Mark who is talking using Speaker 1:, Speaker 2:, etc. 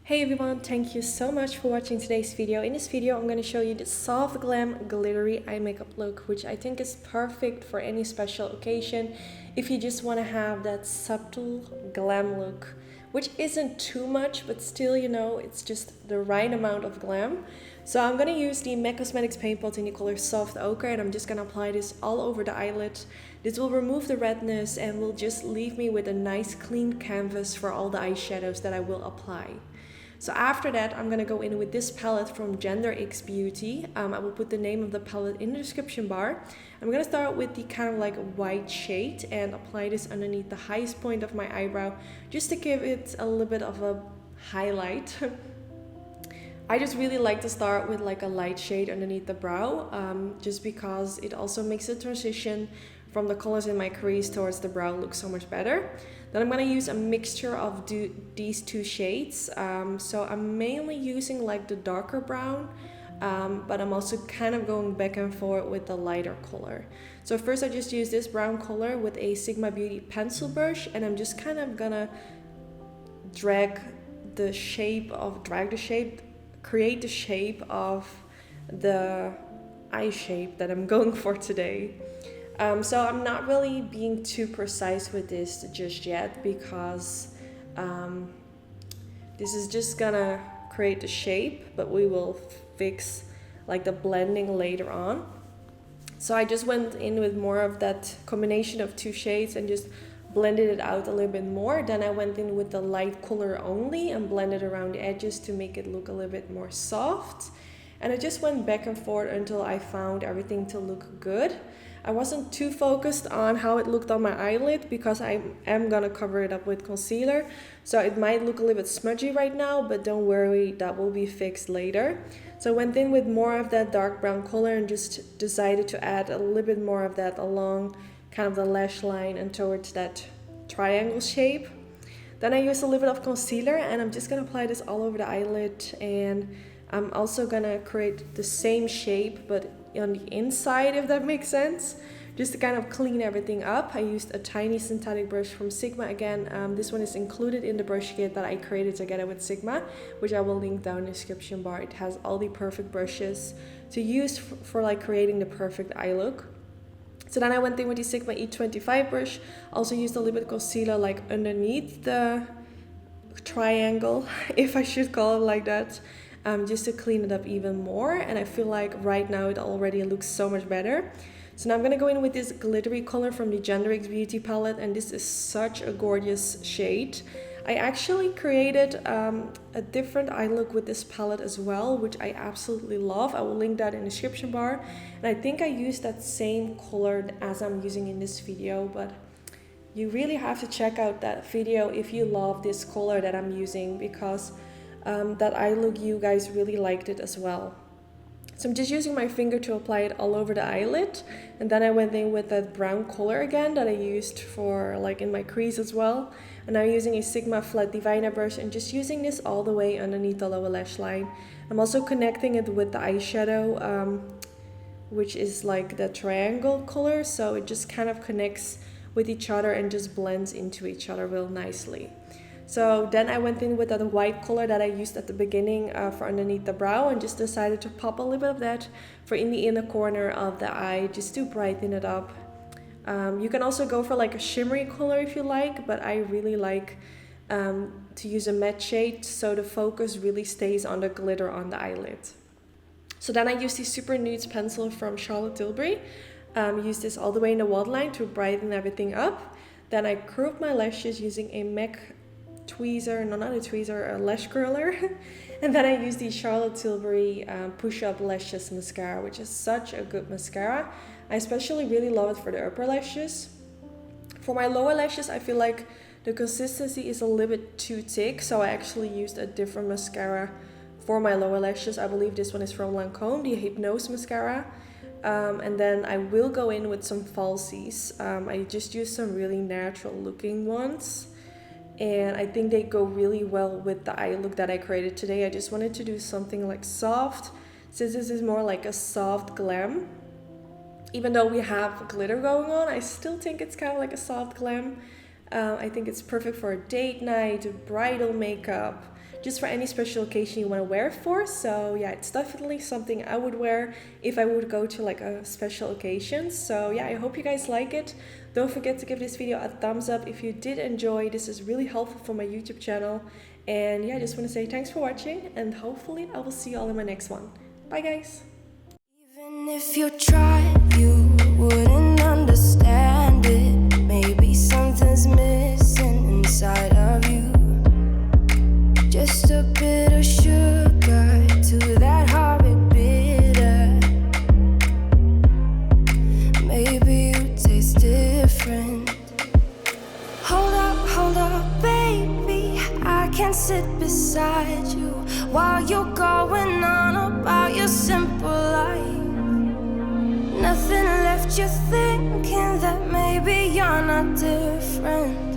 Speaker 1: Hey everyone, thank you so much for watching today's video. In this video, I'm going to show you the soft glam glittery eye makeup look, which I think is perfect for any special occasion if you just want to have that subtle glam look, which isn't too much, but still, it's just the right amount of glam. So I'm going to use the MAC Cosmetics paint pot in the color Soft Ochre, and I'm just going to apply this all over the eyelid. This will remove the redness and will just leave me with a nice clean canvas for all the eyeshadows that I will apply. So after that, I'm gonna go in with this palette from Gender X Beauty. I will put the name of the palette in the description bar. I'm gonna start with the kind of like white shade and apply this underneath the highest point of my eyebrow, just to give it a little bit of a highlight. I just really like to start with like a light shade underneath the brow, just because it also makes the transition from the colors in my crease towards the brow look so much better. Then I'm going to use a mixture of these two shades. So I'm mainly using like the darker brown, but I'm also kind of going back and forth with the lighter color. So first I just use this brown color with a Sigma Beauty pencil brush, and I'm just kind of gonna create the shape of the eye shape that I'm going for today. So I'm not really being too precise with this just yet, because this is just gonna create the shape, but we will fix like the blending later on. So I just went in with more of that combination of two shades and just blended it out a little bit more. Then I went in with the light color only and blended around the edges to make it look a little bit more soft. And I just went back and forth until I found everything to look good. I wasn't too focused on how it looked on my eyelid because I am gonna cover it up with concealer. So it might look a little bit smudgy right now, but don't worry, that will be fixed later. So I went in with more of that dark brown color and just decided to add a little bit more of that along kind of the lash line and towards that triangle shape. Then I used a little bit of concealer, and I'm just gonna apply this all over the eyelid, and I'm also gonna create the same shape but on the inside, if that makes sense, just to kind of clean everything up. I used a tiny synthetic brush from Sigma again. This one is included in the brush kit that I created together with Sigma, which I will link down in the description bar. It has all the perfect brushes to use for like creating the perfect eye look. So then I went in with the Sigma E25 brush, also used a little bit of concealer like underneath the triangle, if I should call it like that, just to clean it up even more. And I feel like right now it already looks so much better. So now I'm gonna go in with this glittery color from the Gender X Beauty palette, and this is such a gorgeous shade. I actually created a different eye look with this palette as well, which I absolutely love. I will link that in the description bar. And I think I used that same color as I'm using in this video, but you really have to check out that video if you love this color that I'm using, because that eye look, you guys really liked it as well. So I'm just using my finger to apply it all over the eyelid, and then I went in with that brown color again that I used for like in my crease as well. And I'm using a Sigma flat diviner brush and just using this all the way underneath the lower lash line. I'm also connecting it with the eyeshadow, which is like the triangle color, so it just kind of connects with each other and just blends into each other real nicely. So then I went in with that white color that I used at the beginning for underneath the brow, and just decided to pop a little bit of that for in the inner corner of the eye, just to brighten it up. You can also go for like a shimmery color if you like, but I really like to use a matte shade so the focus really stays on the glitter on the eyelid. So then I used the Super Nudes pencil from Charlotte Tilbury. Use this all the way in the waterline to brighten everything up. Then I curled my lashes using a MAC a lash curler. And then I used the Charlotte Tilbury Push-Up Lashes mascara, which is such a good mascara. I especially really love it for the upper lashes. For my lower lashes, I feel like the consistency is a little bit too thick, so I actually used a different mascara for my lower lashes. I believe this one is from Lancome, the Hypnose mascara. And then I will go in with some falsies. I just used some really natural looking ones, and I think they go really well with the eye look that I created today. I just wanted to do something like soft, since this is more like a soft glam. Even though we have glitter going on, I still think it's kind of like a soft glam. I think it's perfect for a date night, bridal makeup, just for any special occasion you want to wear it for. So yeah, it's definitely something I would wear if I would go to like a special occasion. So yeah, I hope you guys like it. Don't forget to give this video a thumbs up if you did enjoy. This is really helpful for my YouTube channel. And yeah, I just want to say thanks for watching, and hopefully I will see you all in my next one. Bye guys.
Speaker 2: Even if you tried, you wouldn't understand it. Maybe something's missing inside of you. Just a bit of sugar to that horrid bitter. Maybe you taste different. Hold up, baby, I can't sit beside you while you're going on about your simple life. Nothing left you thinking that maybe you're not different.